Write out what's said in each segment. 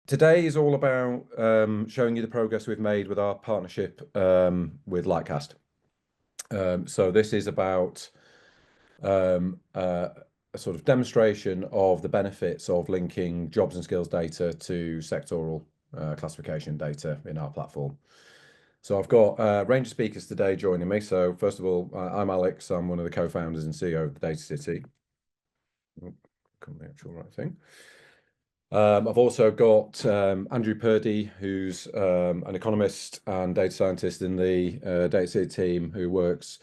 Today is all about showing you the progress we've made with our partnership with Lightcast. So this is about a sort of demonstration of the benefits of linking jobs and skills data to sectoral classification data in our platform. So I've got a range of speakers today joining me. So first of all, I'm Alex. I'm one of the co-founders and CEO of the Data City. The actual right thing. I've also got Andrew Purdy, who's an economist and data scientist in the Data City team, who works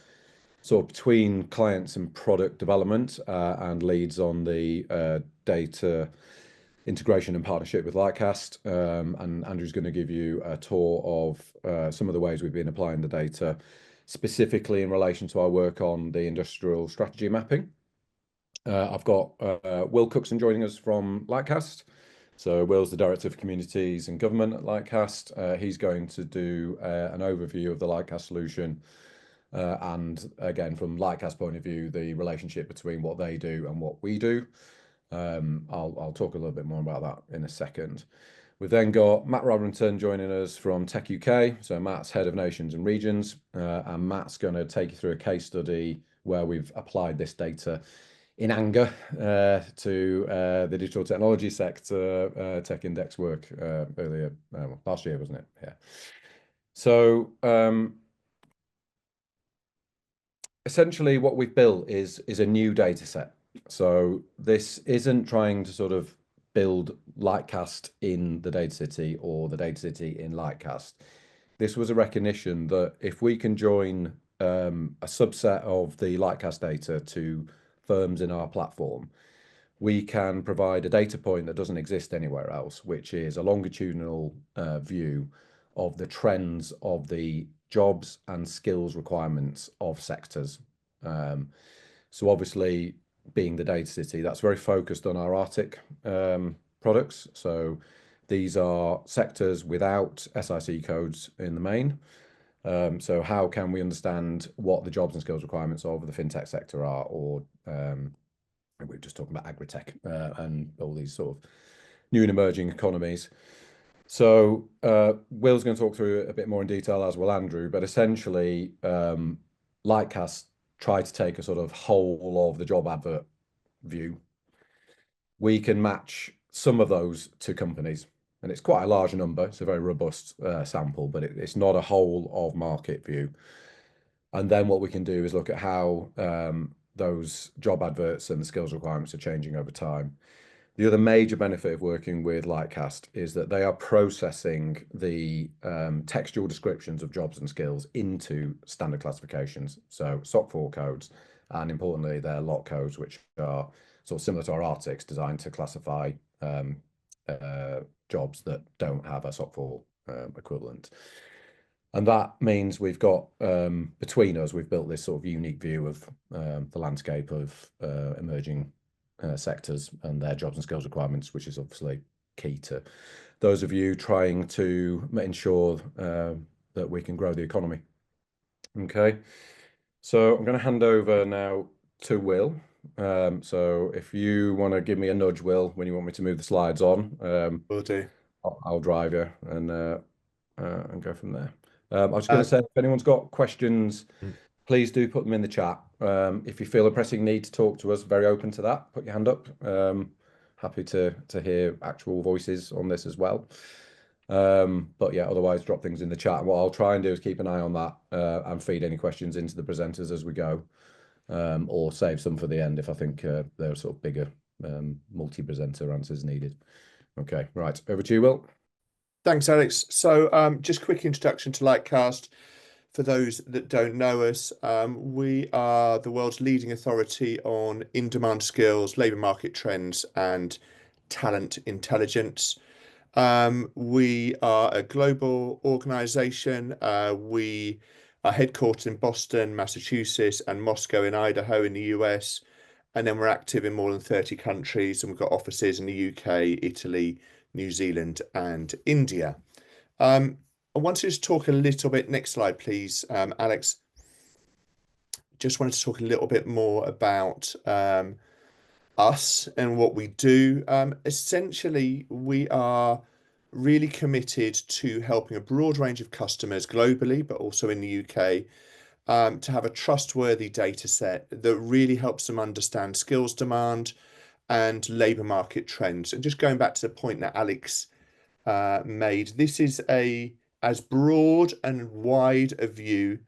sort of between clients and product development and leads on the data integration and partnership with Lightcast. And Andrew's going to give you a tour of some of the ways we've been applying the data, specifically in relation to our work on the industrial strategy mapping. I've got Will Cookson joining us from Lightcast. So Will's the Director of Communities and Government at Lightcast. He's going to do an overview of the Lightcast solution. And again, from Lightcast point of view, the relationship between what they do and what we do. I'll talk a little bit more about that in a second. We've then got Matt Robinson joining us from techUK. So Matt's Head of Nations and Regions. And Matt's going to take you through a case study where we've applied this data in anger to the digital technology sector tech index work earlier, last year, wasn't it? Yeah. So essentially what we've built is a new data set. So this isn't trying to sort of build Lightcast in the Data City or the Data City in Lightcast. This was a recognition that if we can join a subset of the Lightcast data to firms in our platform, we can provide a data point that doesn't exist anywhere else, which is a longitudinal view of the trends of the jobs and skills requirements of sectors. So obviously, being the Data City, that's very focused on our RTIC products. So these are sectors without SIC codes in the main. So how can we understand what the jobs and skills requirements of the fintech sector are, or we're just talking about agri-tech and all these sort of new and emerging economies. So Will's going to talk through it a bit more in detail, as will Andrew, but essentially Lightcast try to take a sort of whole of the job advert view. We can match some of those to companies. And it's quite a large number. It's a very robust sample, but it's not a whole of market view. And then what we can do is look at how those job adverts and the skills requirements are changing over time. The other major benefit of working with Lightcast is that they are processing the textual descriptions of jobs and skills into standard classifications. So SOC 4 codes, and importantly, their lot codes, which are sort of similar to our RTICs, designed to classify jobs that don't have a SOC 4 equivalent. And that means we've got, between us, we've built this sort of unique view of the landscape of emerging sectors and their jobs and skills requirements, which is obviously key to those of you trying to ensure that we can grow the economy. Okay, so I'm going to hand over now to Will. So if you want to give me a nudge, Will, when you want me to move the slides on, Will do. I'll drive you and go from there. I was going to say, if anyone's got questions, please do put them in the chat. If you feel a pressing need to talk to us, very open to that. Put your hand up. Happy to hear actual voices on this as well. But yeah, otherwise drop things in the chat. And what I'll try and do is keep an eye on that and feed any questions into the presenters as we go, or save some for the end if I think there are sort of bigger multi-presenter answers needed. Okay, right, over to you, Will. Thanks, Alex. So just quick introduction to Lightcast. For those that don't know us, we are the world's leading authority on in-demand skills, labour market trends, and talent intelligence. We are a global organisation. We are headquartered in Boston, Massachusetts, and Moscow in Idaho in the US. And then we're active in more than 30 countries, and we've got offices in the UK, Italy, New Zealand, and India. I want to just talk a little bit, next slide, please, Alex. Just wanted to talk a little bit more about us and what we do. Essentially, we are really committed to helping a broad range of customers globally, but also in the UK, to have a trustworthy data set that really helps them understand skills demand and labour market trends. And just going back to the point that Alex made, this is as broad and wide a view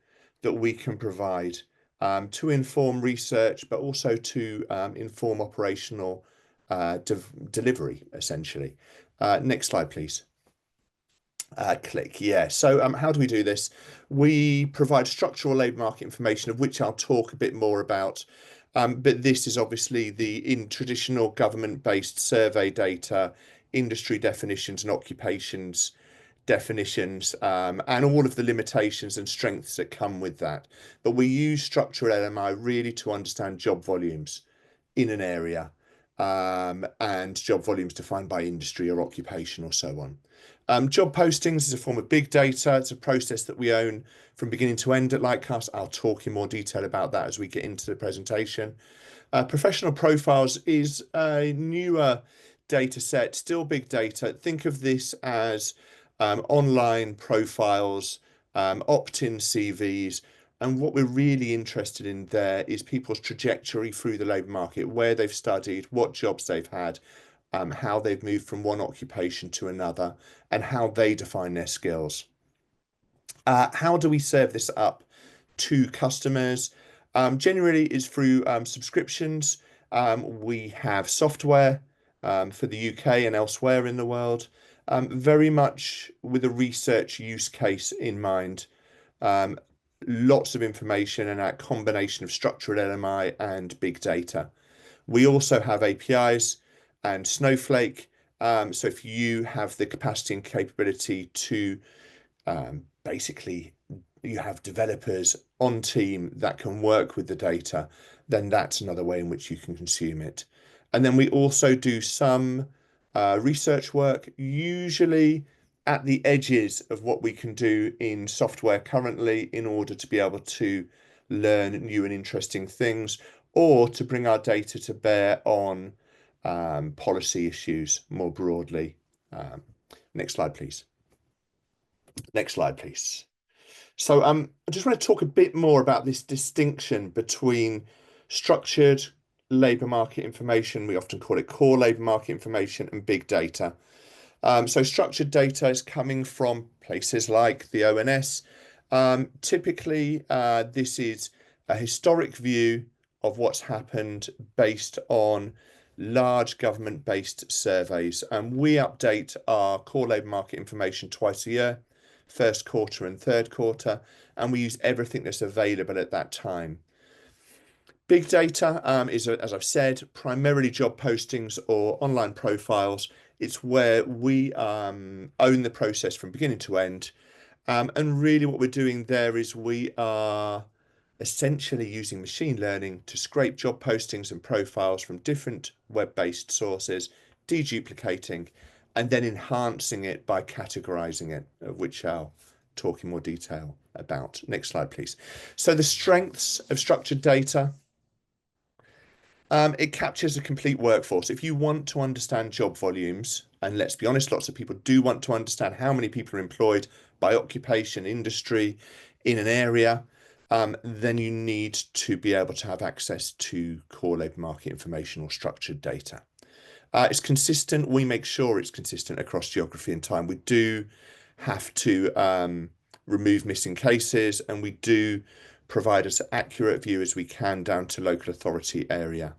that we can provide to inform research, but also to inform operational delivery, essentially. Next slide, please. Click. Yeah. So how do we do this? We provide structural labour market information, of which I'll talk a bit more about. But this is obviously in traditional government-based survey data, industry definitions and occupations definitions, and all of the limitations and strengths that come with that. But we use structural LMI really to understand job volumes in an area, and job volumes defined by industry or occupation or so on. Job postings is a form of big data. It's a process that we own from beginning to end at Lightcast. I'll talk in more detail about that as we get into the presentation. Professional profiles is a newer data set, still big data. Think of this as online profiles, opt-in CVs. And what we're really interested in there is people's trajectory through the labour market, where they've studied, what jobs they've had, how they've moved from one occupation to another, and how they define their skills. How do we serve this up to customers? Generally is through subscriptions. We have software for the UK and elsewhere in the world, very much with a research use case in mind. Lots of information and a combination of structured LMI and big data. We also have APIs and Snowflake. So if you have the capacity and capability to basically you have developers on team that can work with the data, then that's another way in which you can consume it. And then we also do some research work, usually at the edges of what we can do in software currently, in order to be able to learn new and interesting things, or to bring our data to bear on policy issues more broadly. Next slide, please. Next slide, please. So I just want to talk a bit more about this distinction between structured labour market information, we often call it core labour market information, and big data. So structured data is coming from places like the ONS. Typically, this is a historic view of what's happened based on large government-based surveys. And we update our core labour market information twice a year, first quarter and third quarter, and we use everything that's available at that time. Big data is, as I've said, primarily job postings or online profiles. It's where we own the process from beginning to end. And really what we're doing there is we are essentially using machine learning to scrape job postings and profiles from different web-based sources, deduplicating, and then enhancing it by categorizing it, which I'll talk in more detail about. Next slide, please. So the strengths of structured data. It captures a complete workforce. If you want to understand job volumes, and let's be honest, lots of people do want to understand how many people are employed by occupation, industry in an area, then you need to be able to have access to core labour market information or structured data. It's consistent. We make sure it's consistent across geography and time. We do have to remove missing cases, and we do provide as accurate view as we can down to local authority area.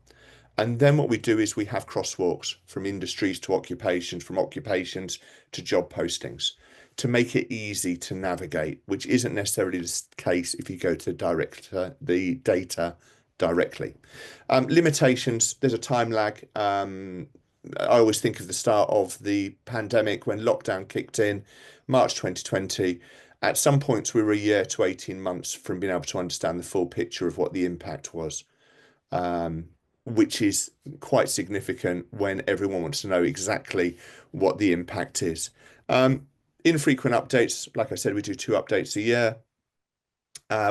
And then what we do is we have crosswalks from industries to occupations, from occupations to job postings, to make it easy to navigate, which isn't necessarily the case if you go to the data directly. Limitations, there's a time lag. I always think of the start of the pandemic when lockdown kicked in, March 2020. At some points, we were a year to 18 months from being able to understand the full picture of what the impact was, which is quite significant when everyone wants to know exactly what the impact is. Infrequent updates, like I said, we do 2 updates a year.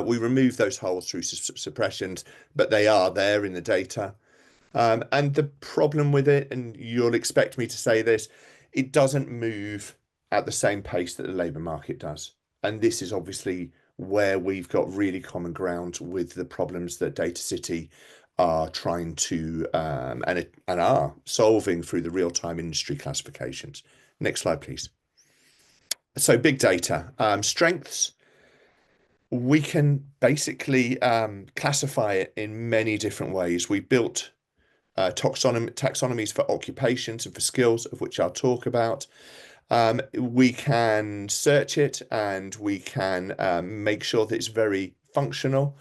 We remove those holes through suppressions, but they are there in the data. And the problem with it, and you'll expect me to say this, it doesn't move at the same pace that the labour market does. And this is obviously where we've got really common ground with the problems that Data City are trying to and are solving through the real-time industry classifications. Next slide, please. So big data strengths. We can basically classify it in many different ways. We built taxonomies for occupations and for skills, of which I'll talk about. We can search it and we can make sure that it's very functional,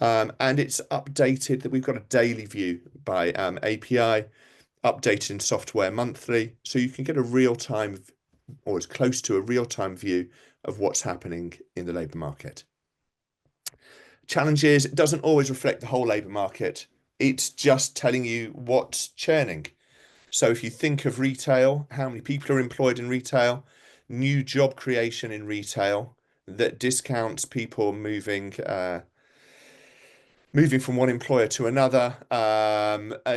and it's updated, that we've got a daily view by API, updated in software monthly, so you can get a real-time or as close to a real-time view of what's happening in the labour market. Challenges, it doesn't always reflect the whole labour market. It's just telling you what's churning. So if you think of retail, how many people are employed in retail, new job creation in retail that discounts people moving from one employer to another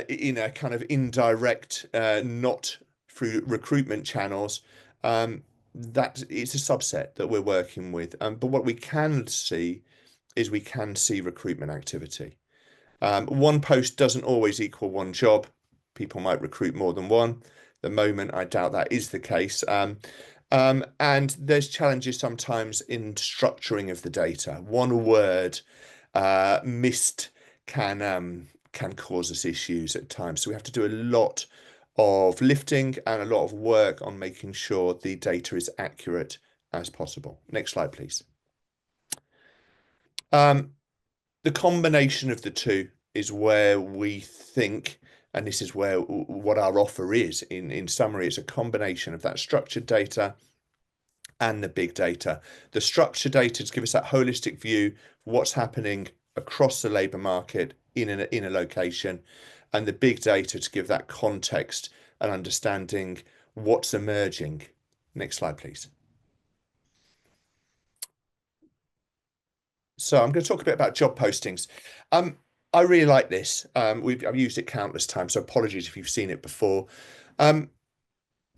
in a kind of indirect, not through recruitment channels. That is a subset that we're working with. But what we can see is we can see recruitment activity. One post doesn't always equal one job. People might recruit more than one. At the moment, I doubt that is the case. And there's challenges sometimes in structuring of the data. One word missed can cause us issues at times. So we have to do a lot of lifting and a lot of work on making sure the data is accurate as possible. Next slide, please. The combination of the two is where we think, and this is where what our offer is in summary, it's a combination of that structured data and the big data. The structured data to give us that holistic view of what's happening across the labour market in a location, and the big data to give that context and understanding what's emerging. Next slide, please. So I'm going to talk a bit about job postings. I really like this. I've used it countless times, so apologies if you've seen it before.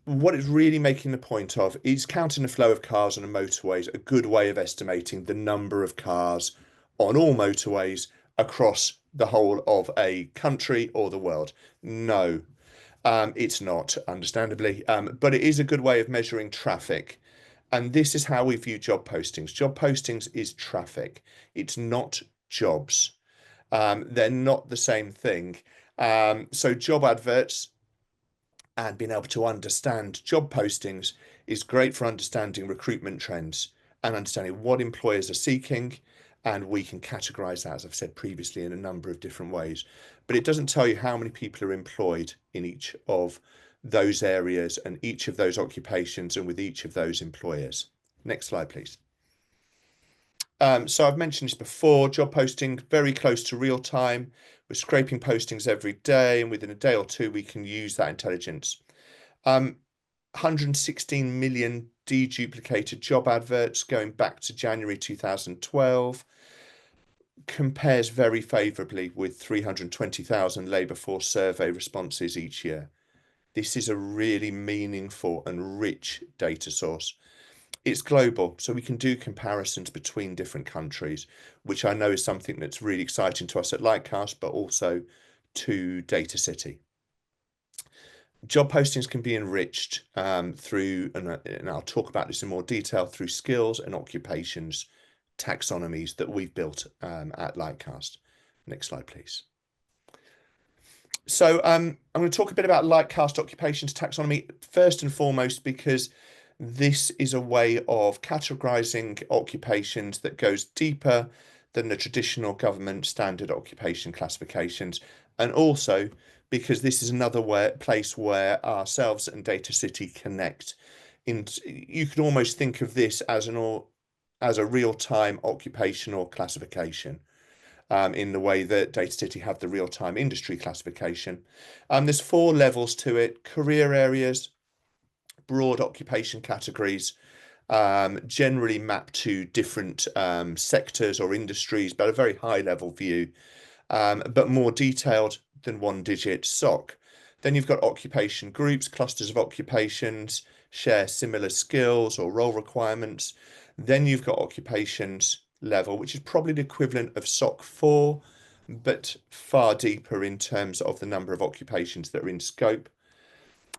What it's really making the point of is counting the flow of cars on a motorway is a good way of estimating the number of cars on all motorways across the whole of a country or the world. No, it's not, understandably, but it is a good way of measuring traffic. And this is how we view job postings. Job postings is traffic. It's not jobs. They're not the same thing. So job adverts and being able to understand job postings is great for understanding recruitment trends and understanding what employers are seeking. And we can categorize that, as I've said previously, in a number of different ways. But it doesn't tell you how many people are employed in each of those areas and each of those occupations and with each of those employers. Next slide, please. So I've mentioned this before, job posting, very close to real time. We're scraping postings every day, and within a day or two, we can use that intelligence. 116 million deduplicated job adverts going back to January 2012 compares very favourably with 320,000 labour force survey responses each year. This is a really meaningful and rich data source. It's global, so we can do comparisons between different countries, which I know is something that's really exciting to us at Lightcast, but also to Data City. Job postings can be enriched through, and I'll talk about this in more detail, through skills and occupations taxonomies that we've built at Lightcast. Next slide, please. So I'm going to talk a bit about Lightcast Occupations Taxonomy, first and foremost, because this is a way of categorizing occupations that goes deeper than the traditional government standard occupation classifications, and also because this is another place where ourselves and Data City connect. You can almost think of this as a real-time occupational classification. In the way that Data City have the real-time industry classification. There's 4 levels to it: career areas, broad occupation categories, generally mapped to different sectors or industries, but a very high level view, but more detailed than 1-digit SOC. Then you've got occupation groups, clusters of occupations, share similar skills or role requirements. Then you've got occupations level, which is probably the equivalent of SOC 4, but far deeper in terms of the number of occupations that are in scope.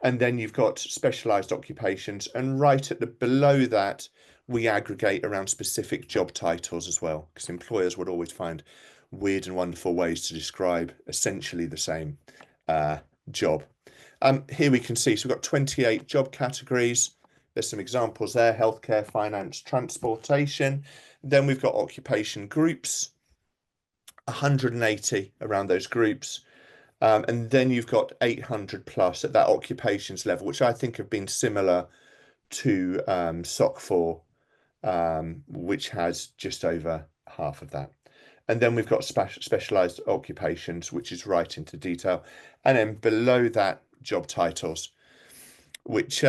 And then you've got specialized occupations, and right at the below that, we aggregate around specific job titles as well, because employers would always find weird and wonderful ways to describe essentially the same job. Here we can see, so we've got 28 job categories. There's some examples there: healthcare, finance, transportation. Then we've got occupation groups, 180 around those groups. And then you've got 800 plus at that occupations level, which I think have been similar to SOC 4, which has just over half of that. And then we've got specialized occupations, which is right into detail. And then below that, job titles, which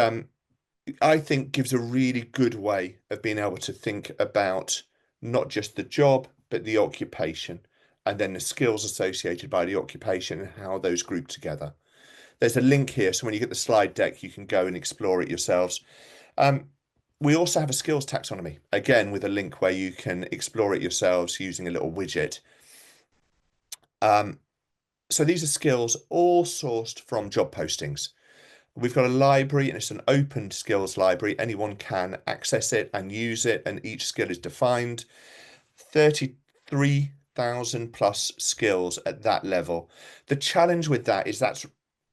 I think gives a really good way of being able to think about not just the job, but the occupation, and then the skills associated by the occupation and how those group together. There's a link here, so when you get the slide deck, you can go and explore it yourselves. We also have a skills taxonomy, again, with a link where you can explore it yourselves using a little widget. So these are skills all sourced from job postings. We've got a library, and it's an open skills library. Anyone can access it and use it, and each skill is defined. 33,000 plus skills at that level. The challenge with that is that's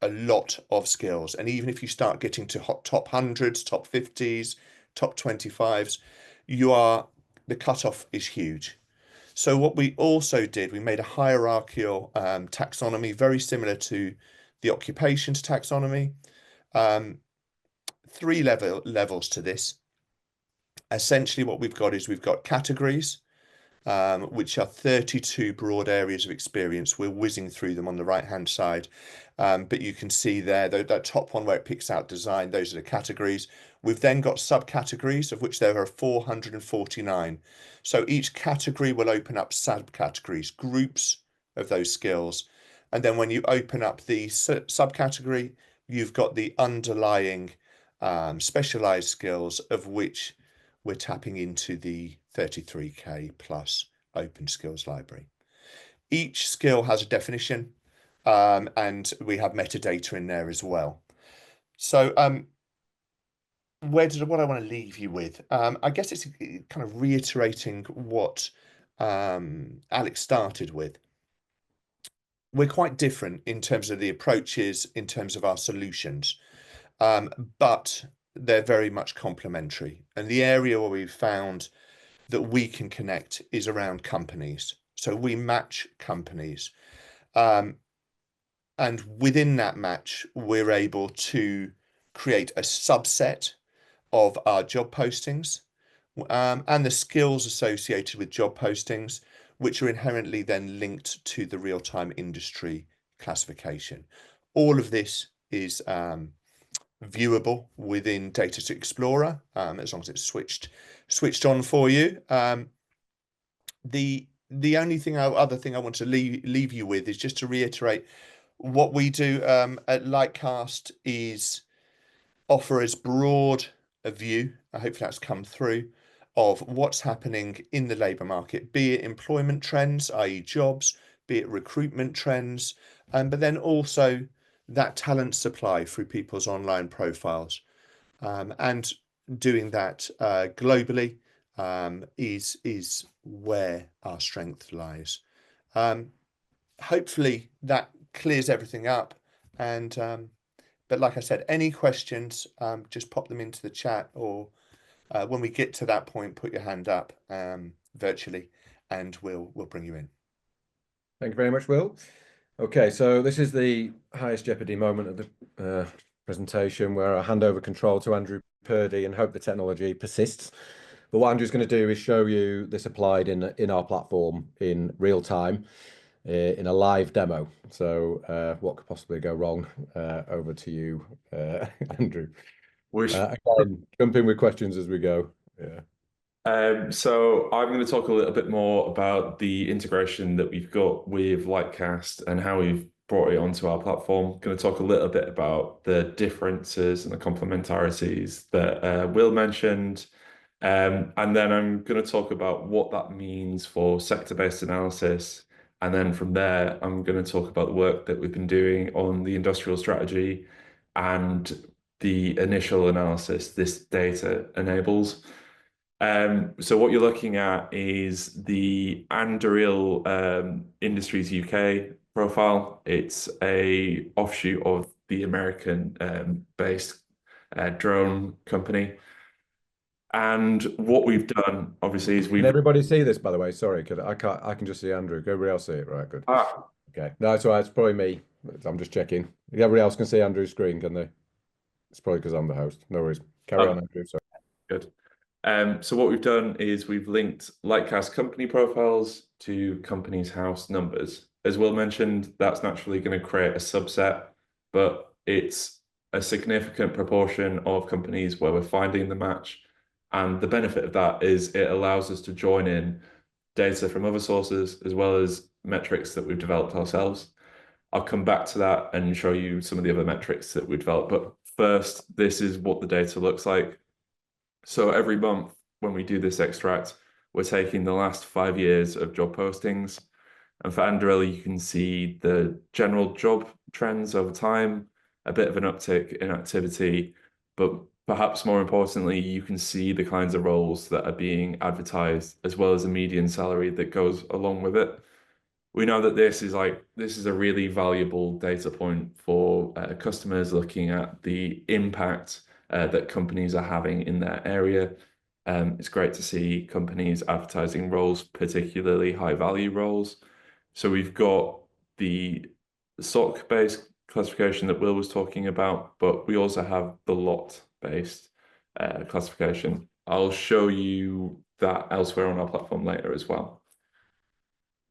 a lot of skills. And even if you start getting to top hundreds, top 50s, top 25s, the cutoff is huge. So what we also did, we made a hierarchical taxonomy, very similar to the occupations taxonomy. 3 levels to this. Essentially what we've got is we've got categories, which are 32 broad areas of experience. We're whizzing through them on the right hand side, but you can see there that top one where it picks out design, those are the categories. We've then got subcategories, of which there are 449. So each category will open up subcategories, groups of those skills. And then when you open up the subcategory, you've got the underlying specialized skills, of which we're tapping into the 33K plus open skills library. Each skill has a definition, and we have metadata in there as well. So what I want to leave you with, I guess it's kind of reiterating what Alex started with. We're quite different in terms of the approaches, in terms of our solutions, but they're very much complementary. And the area where we've found that we can connect is around companies. So we match companies. And within that match, we're able to create a subset of our job postings and the skills associated with job postings, which are inherently then linked to the real-time industry classification. All of this is viewable within Data Explorer, as long as it's switched on for you. The other thing I want to leave you with is just to reiterate what we do at Lightcast is offer as broad a view, hopefully that's come through, of what's happening in the labour market, be it employment trends, i.e. jobs, be it recruitment trends, but then also that talent supply through people's online profiles. And doing that globally is where our strength lies. Hopefully that clears everything up. And but like I said, any questions, just pop them into the chat, or when we get to that point, put your hand up virtually, and we'll bring you in. Thank you very much, Will. Okay, so this is the highest jeopardy moment of the presentation, where I hand over control to Andrew Purdy and hope the technology persists. But what Andrew's going to do is show you this applied in our platform in real time, in a live demo. So what could possibly go wrong? Over to you, Andrew. Again, jump in with questions as we go. Yeah. So I'm going to talk a little bit more about the integration that we've got with Lightcast and how we've brought it onto our platform. Going to talk a little bit about the differences and the complementarities that Will mentioned. And then I'm going to talk about what that means for sector-based analysis. And then from there, I'm going to talk about the work that we've been doing on the industrial strategy and the initial analysis this data enables. So what you're looking at is the Anduril Industries UK profile. It's a offshoot of the American based drone company. And what we've done, obviously, is Can we've everybody see this, by the way? Sorry, I can't. I can just see Andrew. Can everybody else see it? Right, good. Okay. No, it's all right. It's probably me. I'm just checking. Everybody else can see Andrew's screen, can they? It's probably because I'm the host. No worries. Carry on, Andrew. Sorry. Good. So what we've done is we've linked Lightcast company profiles to companies' house numbers. As Will mentioned, that's naturally going to create a subset, but it's a significant proportion of companies where we're finding the match. And the benefit of that is it allows us to join in data from other sources as well as metrics that we've developed ourselves. I'll come back to that and show you some of the other metrics that we developed. But first, this is what the data looks like. So every month when we do this extract, we're taking the last 5 years of job postings. And for Anduril, you can see the general job trends over time, a bit of an uptick in activity, but perhaps more importantly, you can see the kinds of roles that are being advertised, as well as the median salary that goes along with it. We know that this is a really valuable data point for customers looking at the impact that companies are having in their area. It's great to see companies advertising roles, particularly high value roles. So we've got the SOC-based classification that Will was talking about, but we also have the lot-based classification. I'll show you that elsewhere on our platform later as well.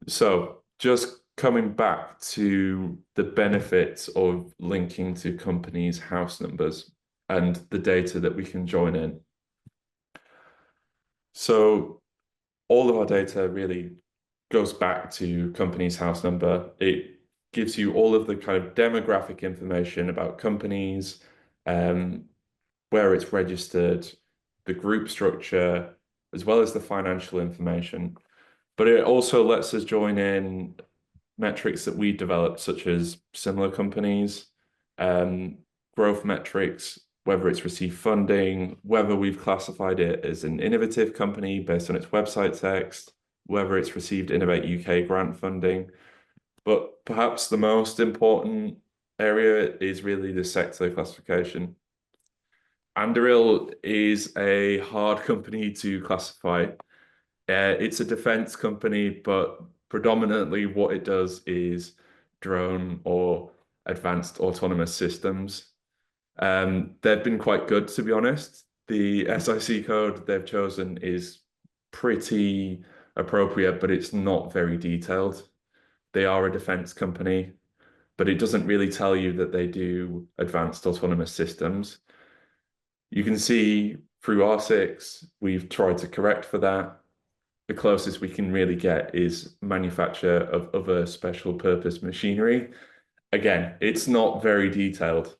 So just coming back to the benefits of linking to companies' house numbers and the data that we can join in. So all of our data really goes back to company's house number. It gives you all of the kind of demographic information about companies, where it's registered, the group structure, as well as the financial information. But it also lets us join in metrics that we developed, such as similar companies, growth metrics, whether it's received funding, whether we've classified it as an innovative company based on its website text, whether it's received Innovate UK grant funding. But perhaps the most important area is really the sector classification. Anduril is a hard company to classify. It's a defense company, but predominantly what it does is drone or advanced autonomous systems. They've been quite good, to be honest. The SIC code they've chosen is pretty appropriate, but it's not very detailed. They are a defense company, but it doesn't really tell you that they do advanced autonomous systems. You can see through RTICs, we've tried to correct for that. The closest we can really get is manufacture of other special purpose machinery. Again, it's not very detailed,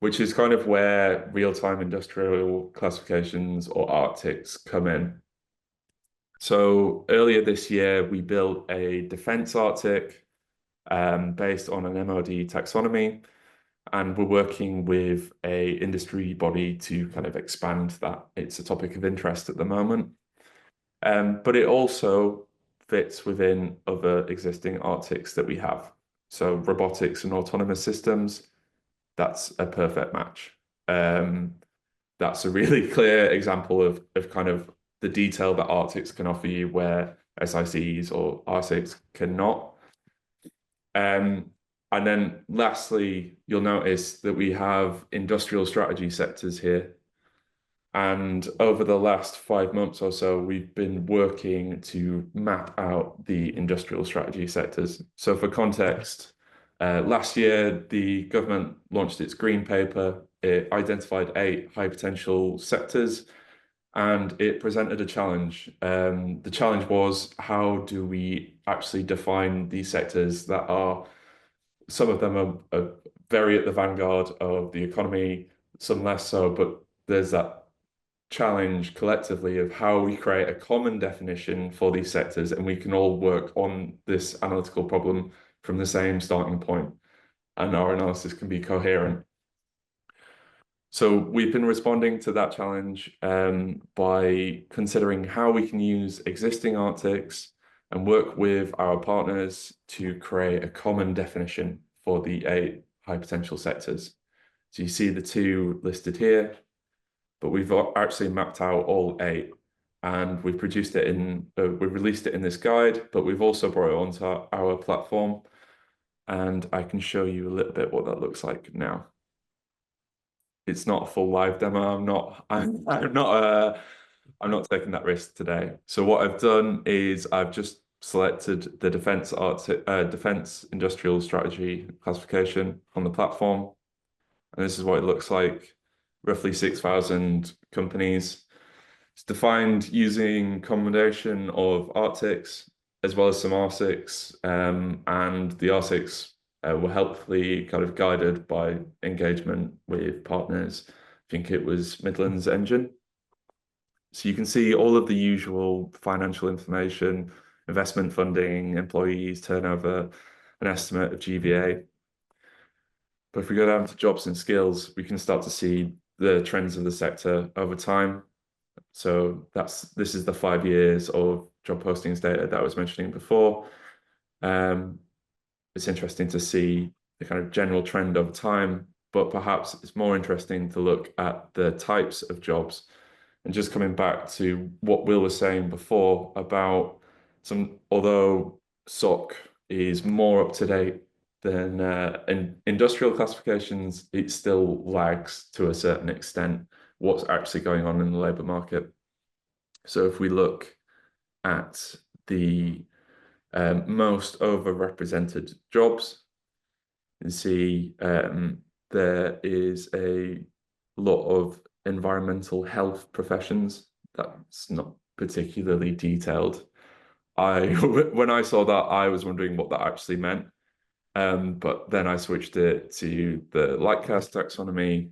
which is kind of where real-time industrial classifications or RTICs come in. So earlier this year, we built a defense RTIC based on an MOD taxonomy, and we're working with a industry body to kind of expand that. It's a topic of interest at the moment. But it also fits within other existing RTICs that we have. So robotics and autonomous systems, that's a perfect match. That's a really clear example of kind of the detail that RTICs can offer you where SICs or RTICs cannot. And then lastly, you'll notice that we have industrial strategy sectors here. And over the last 5 months or so, we've been working to map out the industrial strategy sectors. So for context, last year, the government launched its green paper. It identified 8 high potential sectors. and it presented a challenge. The challenge was, how do we actually define these sectors that are, some of them are very at the vanguard of the economy, some less so, but there's that challenge collectively of how we create a common definition for these sectors, and we can all work on this analytical problem from the same starting point, and our analysis can be coherent. So we've been responding to that challenge by considering how we can use existing RTICs and work with our partners to create a common definition for the 8 high potential sectors. So you see the 2 listed here, but we've actually mapped out all 8, and we've produced it in, we've released it in this guide, but we've also brought it onto our platform, and I can show you a little bit what that looks like now. It's not a full live demo. I'm not taking that risk today. So what I've done is I've just selected the defense industrial strategy classification on the platform, and this is what it looks like. Roughly 6,000 companies. It's defined using combination of RTICs as well as some R6, and the R6 were helpfully kind of guided by engagement with partners. I think it was Midlands Engine. So you can see all of the usual financial information, investment funding, employees, turnover, an estimate of GVA. But if we go down to jobs and skills, we can start to see the trends of the sector over time. So this is the 5 years of job postings data that I was mentioning before. It's interesting to see the kind of general trend over time, but perhaps it's more interesting to look at the types of jobs. And just coming back to what Will was saying before about although SOC is more up to date than in industrial classifications, it still lags to a certain extent what's actually going on in the labour market. So if we look at the most overrepresented jobs, you see there is a lot of environmental health professions. That's not particularly detailed. When I saw that, I was wondering what that actually meant. But then I switched it to the Lightcast taxonomy,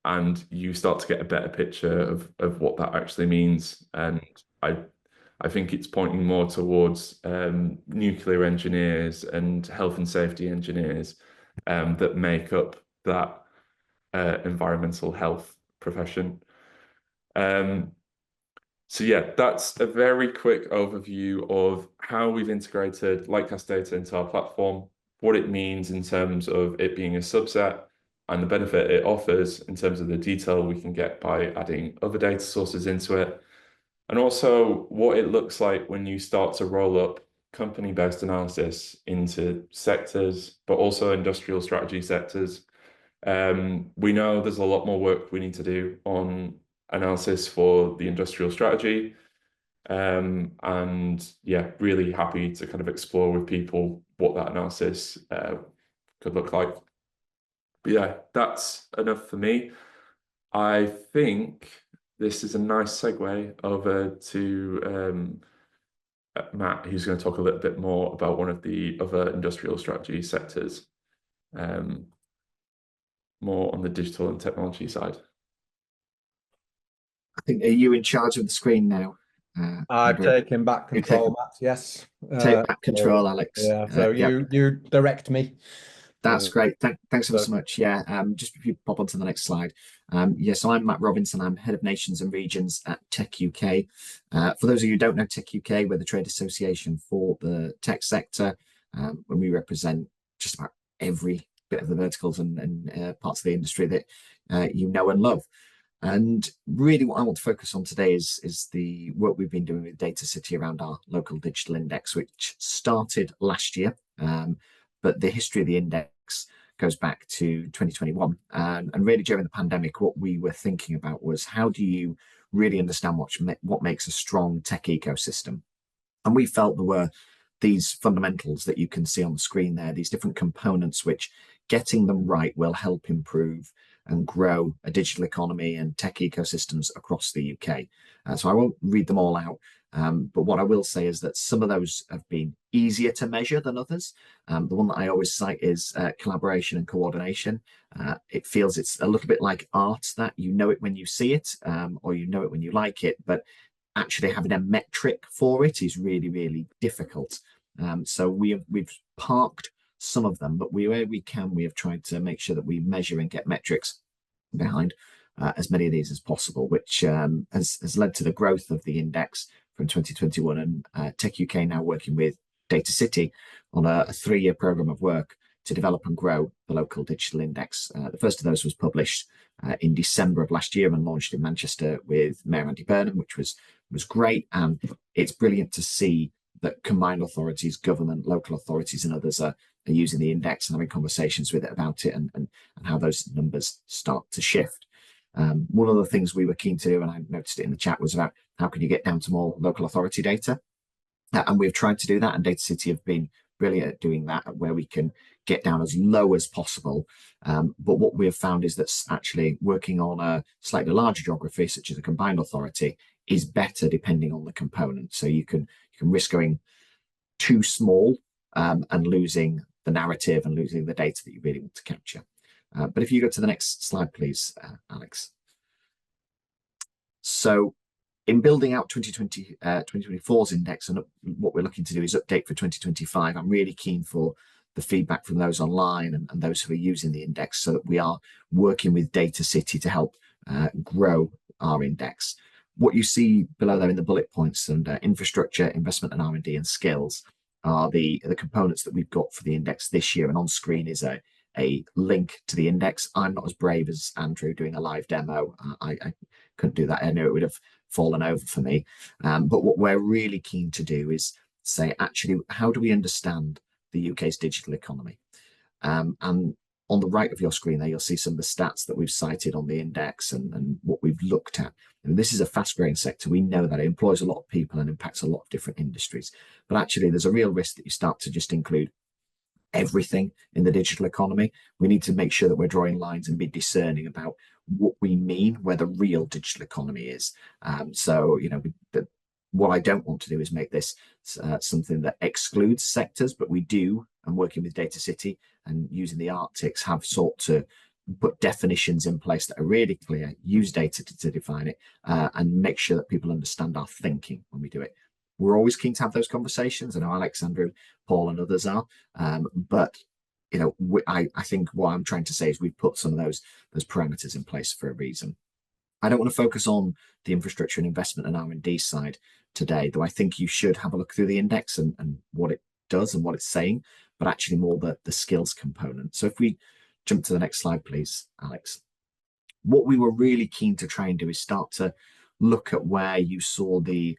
and you start to get a better picture of what that actually means. And I think it's pointing more towards nuclear engineers and health and safety engineers that make up that environmental health profession. So yeah, that's a very quick overview of how we've integrated Lightcast data into our platform, what it means in terms of it being a subset, and the benefit it offers in terms of the detail we can get by adding other data sources into it, and also what it looks like when you start to roll up company-based analysis into sectors, but also industrial strategy sectors. We know there's a lot more work we need to do on analysis for the industrial strategy. And yeah, really happy to kind of explore with people what that analysis could look like. But yeah, that's enough for me. I think this is a nice segue over to Matt, who's going to talk a little bit more about one of the other industrial strategy sectors, more on the digital and technology side. I think, are you in charge of the screen now? I've taken back control, Matt. Yes. Take back control, Alex. Yeah. So you direct me. That's great. Thanks ever so much. Yeah. Just if you pop on to the next slide. Yes, I'm Matt Robinson. I'm head of nations and regions at techUK. For those of you who don't know techUK, we're the trade association for the tech sector, when we represent just about every bit of the verticals and parts of the industry that you know and love. And really what I want to focus on today is the work we've been doing with Data City around our local digital index, which started last year. But the history of the index goes back to 2021. And really during the pandemic, what we were thinking about was, how do you really understand what makes a strong tech ecosystem? And we felt there were these fundamentals that you can see on the screen there, these different components, which getting them right will help improve and grow a digital economy and tech ecosystems across the UK. So I won't read them all out, but what I will say is that some of those have been easier to measure than others. The one that I always cite is collaboration and coordination. It feels it's a little bit like art, that you know it when you see it, or you know it when you like it, but actually having a metric for it is really, really difficult. So we've parked some of them, but where we can, we have tried to make sure that we measure and get metrics behind as many of these as possible, which has led to the growth of the index from 2021. And techUK now working with Data City on a 3-year program of work to develop and grow the local digital index. The first of those was published in December of last year and launched in Manchester with Mayor Andy Burnham, which was great. And it's brilliant to see that combined authorities, government, local authorities, and others are using the index and having conversations with it about it, and how those numbers start to shift. One of the things we were keen to do, and I noticed it in the chat, was about how can you get down to more local authority data? And we've tried to do that, and Data City have been brilliant at doing that, where we can get down as low as possible. But what we have found is that actually working on a slightly larger geography, such as a combined authority, is better depending on the component. So you can risk going too small and losing the narrative and losing the data that you really want to capture. But if you go to the next slide, please, Alex. So in building out 2024's index, and what we're looking to do is update for 2025, I'm really keen for the feedback from those online and those who are using the index, so that we are working with Data City to help grow our index. What you see below there in the bullet points under infrastructure, investment and R&D and skills are the components that we've got for the index this year. And on screen is a link to the index. I'm not as brave as Andrew doing a live demo. I couldn't do that. I knew it would have fallen over for me. But what we're really keen to do is say, actually, how do we understand the UK's digital economy? And on the right of your screen there, you'll see some of the stats that we've cited on the index and what we've looked at. And this is a fast-growing sector. We know that it employs a lot of people and impacts a lot of different industries. But actually, there's a real risk that you start to just include everything in the digital economy. We need to make sure that we're drawing lines and be discerning about what we mean, where the real digital economy is. So, you know, what I don't want to do is make this something that excludes sectors, but we do, and working with Data City and using the RTICs, have sought to put definitions in place that are really clear, use data to define it, and make sure that people understand our thinking when we do it. We're always keen to have those conversations. I know Alex, Andrew, Paul, and others are, but you know, I think what I'm trying to say is we've put some of those parameters in place for a reason. I don't want to focus on the infrastructure and investment and R&D side today, though I think you should have a look through the index and what it does and what it's saying, but actually more the skills component. So if we jump to the next slide, please, Alex. What we were really keen to try and do is start to look at where you saw the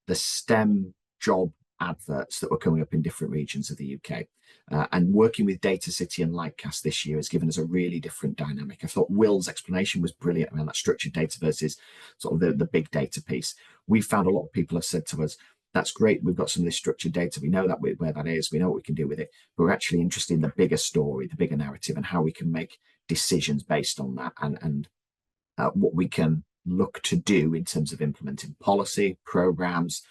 STEM job adverts that were coming up in different regions of the UK. And working with Data City and Lightcast this year has given us a really different dynamic. I thought Will's explanation was brilliant around that structured data versus sort of the big data piece. We found a lot of people have said to us, that's great, we've got some of this structured data, we know that where that is, we know what we can do with it, but we're actually interested in the bigger story, the bigger narrative, and how we can make decisions based on that, and what we can look to do in terms of implementing policy, programs,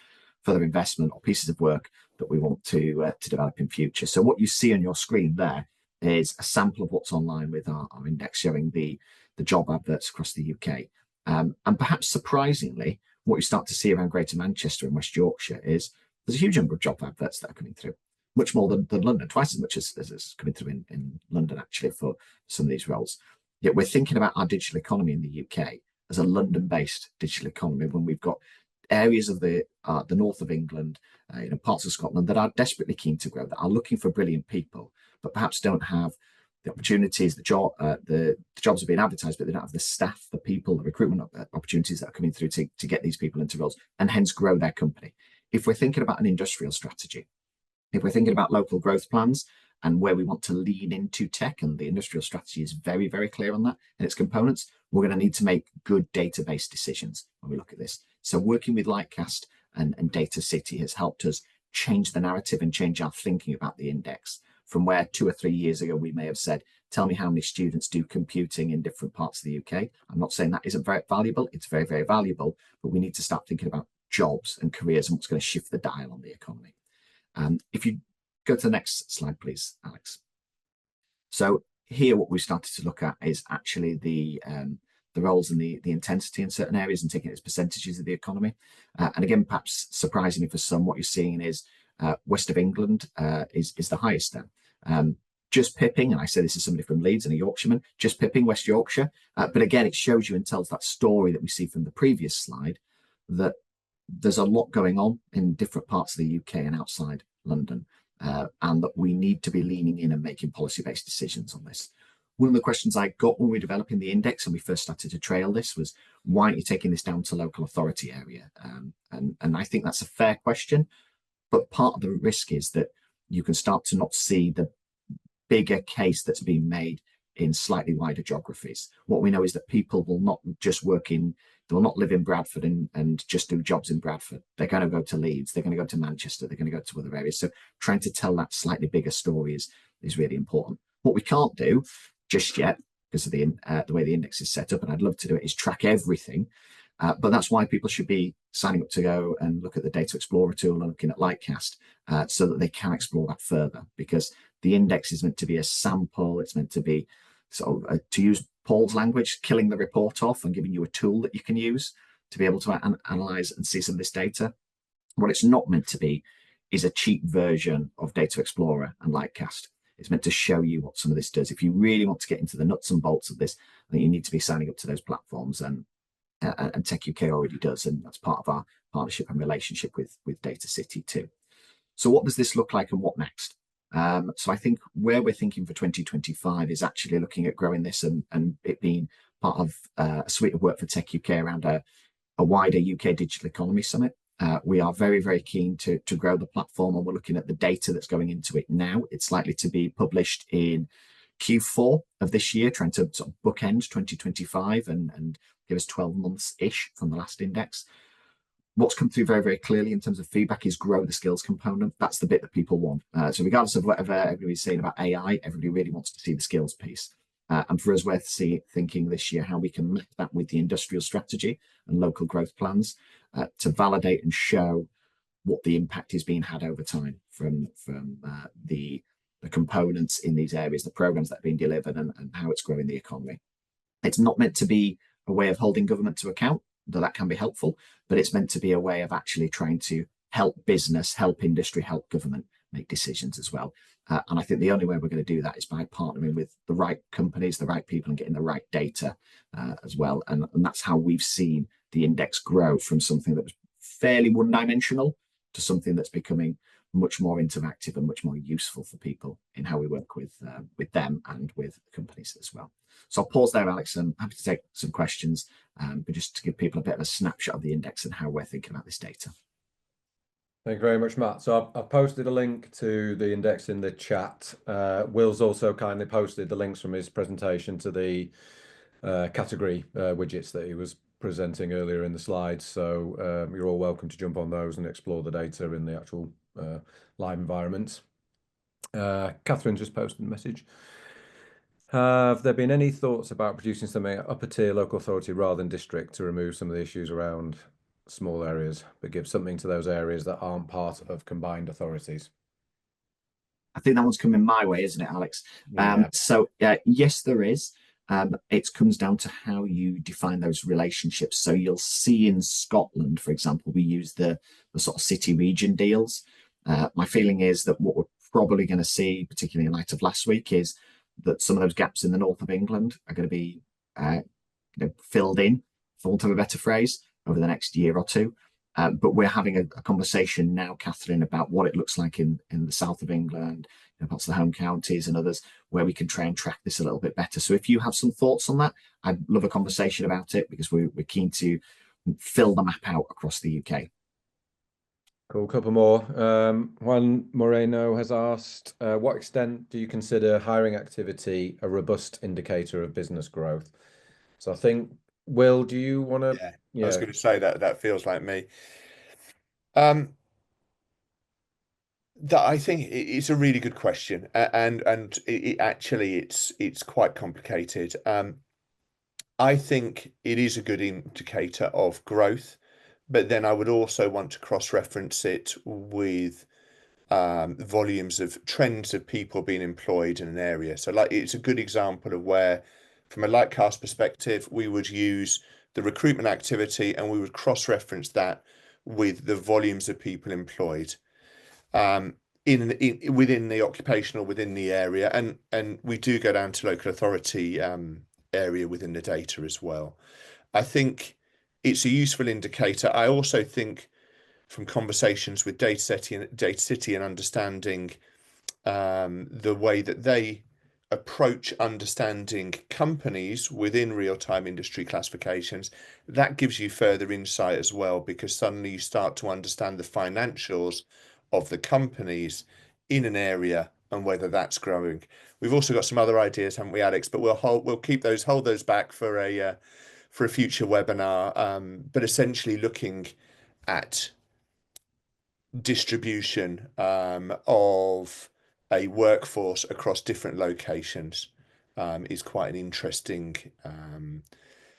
further investment, or pieces of work that we want to develop in future. So what you see on your screen there is a sample of what's online with our index, showing the job adverts across the UK. And perhaps surprisingly, what you start to see around Greater Manchester and West Yorkshire is there's a huge number of job adverts that are coming through, much more than London, twice as much as is coming through in London, actually, for some of these roles. Yet we're thinking about our digital economy in the UK as a London-based digital economy, when we've got areas of the north of England, parts of Scotland that are desperately keen to grow, that are looking for brilliant people, but perhaps don't have the opportunities. The jobs are being advertised, but they don't have the staff, the people, the recruitment opportunities that are coming through to get these people into roles and hence grow their company. If we're thinking about an industrial strategy, if we're thinking about local growth plans and where we want to lean into tech, and the industrial strategy is very, very clear on that and its components, we're going to need to make good database decisions when we look at this. So working with Lightcast and Data City has helped us change the narrative and change our thinking about the index from where 2 or 3 years ago we may have said tell me how many students do computing in different parts of the UK. I'm not saying that isn't very valuable. It's very, very valuable, but we need to start thinking about jobs and careers and what's going to shift the dial on the economy. If you go to the next slide, please, Alex. So here, what we started to look at is actually the roles and the intensity in certain areas and taking it as percentages of the economy. And again, perhaps surprisingly for some, what you're seeing is west of England is the highest there. Just pipping, and I say this is somebody from Leeds and a Yorkshireman, just pipping West Yorkshire. But again, it shows you and tells that story that we see from the previous slide, that there's a lot going on in different parts of the UK and outside London, and that we need to be leaning in and making policy-based decisions on this. One of the questions I got when we were developing the index and we first started to trail this was, why aren't you taking this down to local authority area? And I think that's a fair question, but part of the risk is that you can start to not see the bigger case that's being made in slightly wider geographies. What we know is that people will not just they will not live in Bradford and just do jobs in Bradford. They're going to go to Leeds, they're going to go to Manchester, they're going to go to other areas. So trying to tell that slightly bigger story is really important. What we can't do just yet, because of the way the index is set up, and I'd love to do it, is track everything. But that's why people should be signing up to go and look at the Data Explorer tool and looking at Lightcast, so that they can explore that further, because the index is meant to be a sample. It's meant to be sort of, to use Paul's language, killing the report off and giving you a tool that you can use to be able to analyze and see some of this data. What it's not meant to be is a cheap version of Data Explorer and Lightcast. It's meant to show you what some of this does. If you really want to get into the nuts and bolts of this, then you need to be signing up to those platforms, and techUK already does, and that's part of our partnership and relationship with Data City too. So what does this look like, and what next? So I think where we're thinking for 2025 is actually looking at growing this and it being part of a suite of work for techUK around a wider UK Digital Economy Summit. We are very, very keen to grow the platform, and we're looking at the data that's going into it now. It's likely to be published in Q4 of this year, trying to sort of bookend 2025 and give us 12 months-ish from the last index. What's come through very, very clearly in terms of feedback is grow the skills component. That's the bit that people want. So regardless of whatever everybody's saying about AI, everybody really wants to see the skills piece. And for us, we're thinking this year how we can map that with the industrial strategy and local growth plans to validate and show what the impact is being had over time from the components in these areas, the programs that are being delivered, and how it's growing the economy. It's not meant to be a way of holding government to account, though that can be helpful, but it's meant to be a way of actually trying to help business, help industry, help government make decisions as well. And I think the only way we're going to do that is by partnering with the right companies, the right people, and getting the right data as well. And that's how we've seen the index grow from something that was fairly one-dimensional to something that's becoming much more interactive and much more useful for people in how we work with them and with companies as well. So I'll pause there, Alex. I'm happy to take some questions, but just to give people a bit of a snapshot of the index and how we're thinking about this data. Thank you very much, Matt. So I've posted a link to the index in the chat. Will's also kindly posted the links from his presentation to the category widgets that he was presenting earlier in the slides. So you're all welcome to jump on those and explore the data in the actual live environment. Catherine just posted a message. Have there been any thoughts about producing something at upper tier local authority rather than district to remove some of the issues around small areas, but give something to those areas that aren't part of combined authorities? I think that one's coming my way, isn't it, Alex? Yeah. So yes, there is. It comes down to how you define those relationships. So you'll see in Scotland, for example, we use the sort of city region deals. My feeling is that what we're probably going to see, particularly in light of last week, is that some of those gaps in the north of England are going to be filled in, for want of a better phrase, over the next year or two. But we're having a conversation now, Catherine, about what it looks like in the south of England, parts of the home counties and others, where we can try and track this a little bit better. So if you have some thoughts on that, I'd love a conversation about it, because we're keen to fill the map out across the UK. Cool. Couple more. Juan Moreno has asked, what extent do you consider hiring activity a robust indicator of business growth? So I think, Will, do you want to? Yeah, I was going to say that feels like me. That I think it's a really good question, and actually it's quite complicated. I think it is a good indicator of growth, but then I would also want to cross-reference it with volumes of trends of people being employed in an area. So, like, it's a good example of where, from a Lightcast perspective, we would use the recruitment activity and we would cross-reference that with the volumes of people employed um, within the occupational, within the area, and we do go down to local authority area within the data as well. I think it's a useful indicator. I also think from conversations with Data City and understanding the way that they approach understanding companies within real-time industry classifications, that gives you further insight as well, because suddenly you start to understand the financials of the companies in an area and whether that's growing. We've also got some other ideas, haven't we, Alex? But we'll hold those back for a future webinar. But essentially looking at distribution of a workforce across different locations is quite an interesting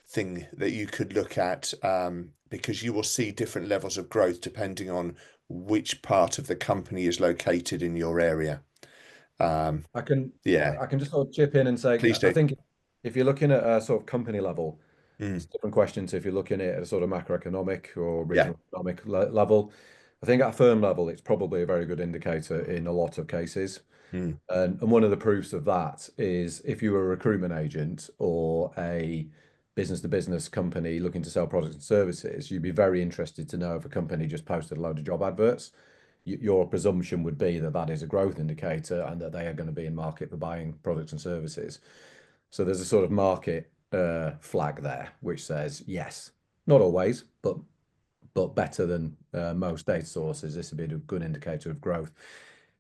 thing that you could look at, because you will see different levels of growth depending on which part of the company is located in your area. I can Yeah, I can just sort of chip in and say, please I do. think if you're looking at a sort of company level, Mm, it's a different question to if you're looking at a sort of macroeconomic or yeah. regional economic level. I think at a firm level, it's probably a very good indicator in a lot of cases. Mm, And one of the proofs of that is if you were a recruitment agent or a business to business company looking to sell products and services, you'd be very interested to know if a company just posted a load of job adverts. Your presumption would be that that is a growth indicator and that they are going to be in market for buying products and services. So there's a sort of market flag there, which says yes, not always, but better than most data sources. This would be a good indicator of growth.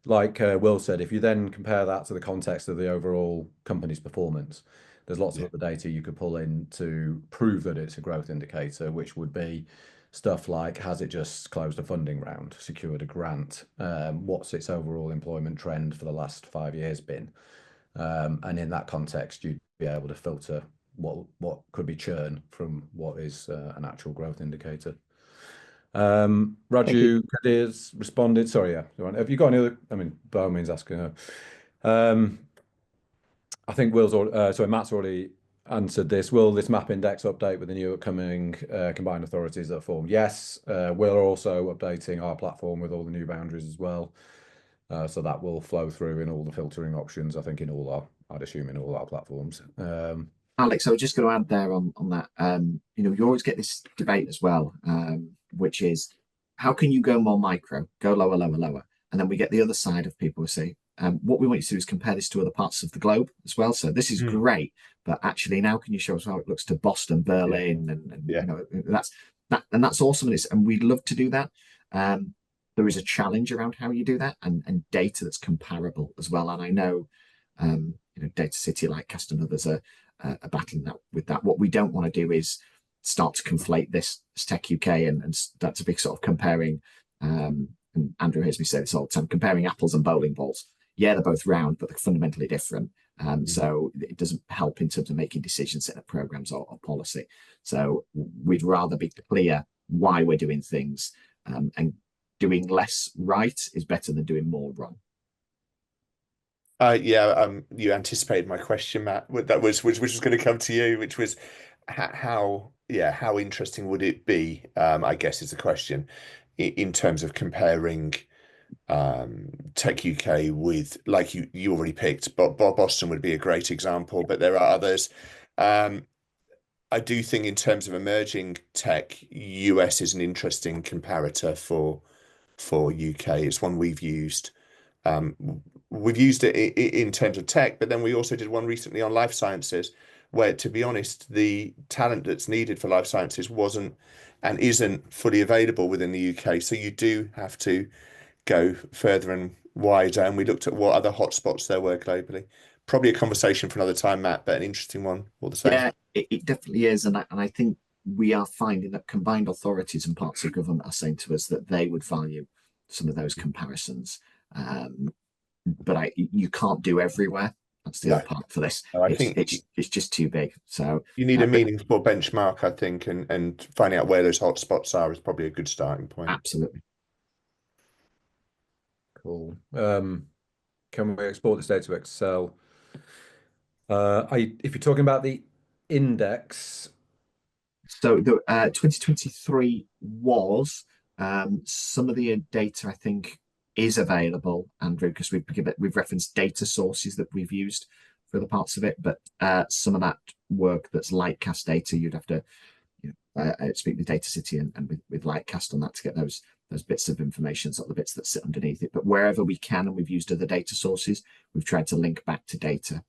Like Will said, if you then compare that to the context of the overall company's performance, there's lots of yeah. other data you could pull in to prove that it's a growth indicator, which would be stuff like, has it just closed a funding round, secured a grant? What's its overall employment trend for the last 5 years been? And in that context, you'd be able to filter what could be churn from what is an actual growth indicator. Thank you. Raju Kadir's responded. Sorry, yeah. Have you got any other? I mean, by all means, asking her. I think Matt's already answered this. Will this map index update with the new upcoming combined authorities that form? Yes. We're also updating our platform with all the new boundaries as well. So that will flow through in all the filtering options, I think, I'd assume in all our platforms. Alex, I was just going to add there on that. You always get this debate as well, which is how can you go more micro, go lower, lower, lower, and then we get the other side of people who say, what we want you to do is compare this to other parts of the globe as well. So this is great, but actually now can you show us how it looks to Boston, Berlin, and that's awesome, and we'd love to do that. There is a challenge around how you do that, and data that's comparable as well. And I know, Data City, Lightcast, and others are battling that with that. What we don't want to do is start to conflate this as techUK and start to be sort of comparing. And Andrew hears me say this all the time: comparing apples and bowling balls. Yeah, they're both round, but they're fundamentally different. So it doesn't help in terms of making decisions in programs or policy. So we'd rather be clear why we're doing things, and doing less right is better than doing more wrong. You anticipated my question, Matt. Which was going to come to you, which was how interesting would it be? I guess is the question in terms of comparing techUK with, like you already picked, but Boston would be a great example, but there are others. I do think in terms of emerging tech, US is an interesting comparator for UK. It's one we've used. We've used it in terms of tech, but then we also did one recently on life sciences, where, to be honest, the talent that's needed for life sciences wasn't and isn't fully available within the UK. So you do have to go further and wider. And we looked at what other hotspots there were globally. Probably a conversation for another time, Matt, but an interesting one all the same. Yeah, it definitely is. And I think we are finding that combined authorities and parts of government are saying to us that they would value some of those comparisons. But you can't do everywhere. That's the No, other part for this. no, I think It's just too big. So you need a meaningful benchmark, I think, and finding out where those hotspots are is probably a good starting point. absolutely. Cool. Can we export this data to Excel? If you're talking about the index, So the 2023 was some of the data I think is available, Andrew, because we've referenced data sources that we've used for the parts of it, but some of that work that's Lightcast data, you'd have to speak with Data City and with Lightcast on that to get those bits of information, sort of the bits that sit underneath it. But wherever we can, and we've used other data sources, we've tried to link back to data.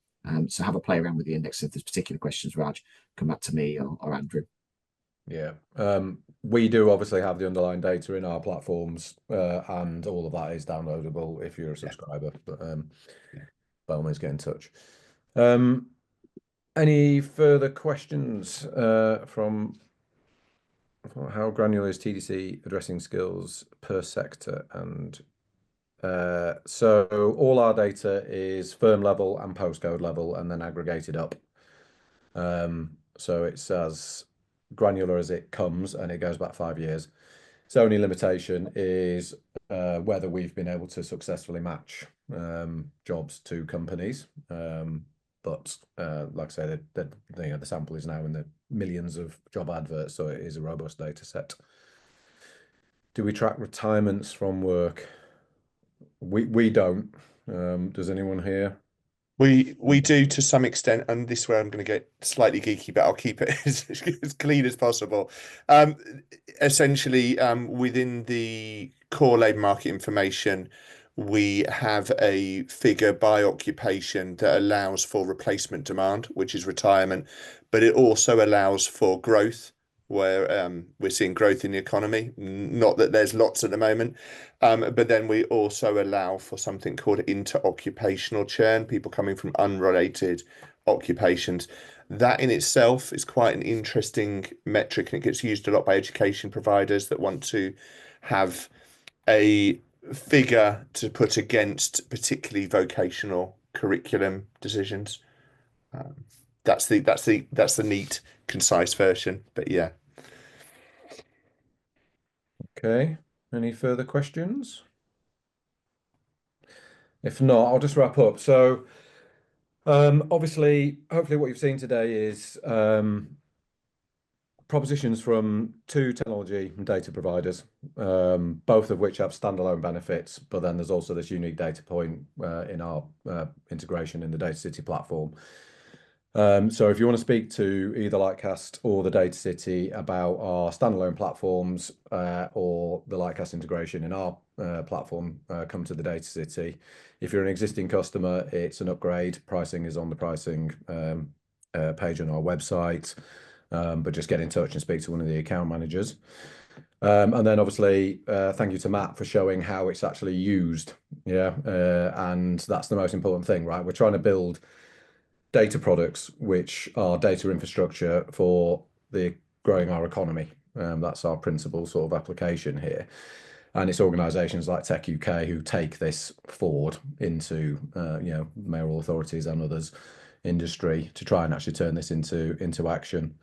So have a play around with the index. If there's particular questions, Raj, come back to me or Andrew. yeah, we do obviously have the underlying data in our platforms, and all of that is downloadable if you're a subscriber. But by all means, get in touch. Any further questions from how granular is TDC addressing skills per sector? And so all our data is firm level and postcode level and then aggregated up. So it's as granular as it comes, and it goes back 5 years. Its only limitation is whether we've been able to successfully match jobs to companies. But like I say, the sample is now in the millions of job adverts, so it is a robust data set. Do we track retirements from work? We don't. Does anyone here? We do to some extent, and this is where I'm going to get slightly geeky, but I'll keep it as clean as possible. Essentially, within the core labour market information, we have a figure by occupation that allows for replacement demand, which is retirement, but it also allows for growth, where we're seeing growth in the economy. Not that there's lots at the moment, but then we also allow for something called inter-occupational churn, people coming from unrelated occupations. That in itself is quite an interesting metric, and it gets used a lot by education providers that want to have a figure to put against particularly vocational curriculum decisions. That's the neat, concise version. But yeah. Okay. Any further questions? If not, I'll just wrap up. So, obviously, hopefully what you've seen today is propositions from 2 technology and data providers, both of which have standalone benefits, but then there's also this unique data point in our integration in the Data City platform. So if you want to speak to either Lightcast or the Data City about our standalone platforms or the Lightcast integration in our platform, come to the Data City. If you're an existing customer, it's an upgrade. Pricing is on the pricing page on our website, but just get in touch and speak to one of the account managers. And then obviously, thank you to Matt for showing how it's actually used. Yeah, and that's the most important thing, right? We're trying to build data products which are data infrastructure for the growing our economy. That's our principal sort of application here. And it's organisations like techUK who take this forward into mayoral authorities and others industry to try and actually turn this into action.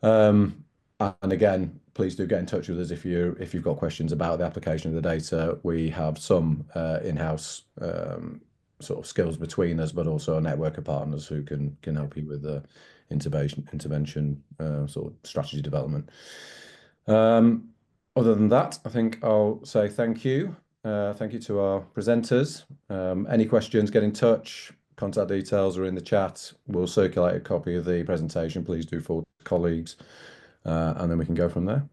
And again, please do get in touch with us if you've got questions about the application of the data. We have some in-house sort of skills between us, but also a network of partners who can help you with the intervention sort of strategy development. Other than that, I think I'll say thank you. Thank you to our presenters. Any questions, get in touch. Contact details are in the chat. We'll circulate a copy of the presentation. Please do forward to colleagues, and then we can go from there.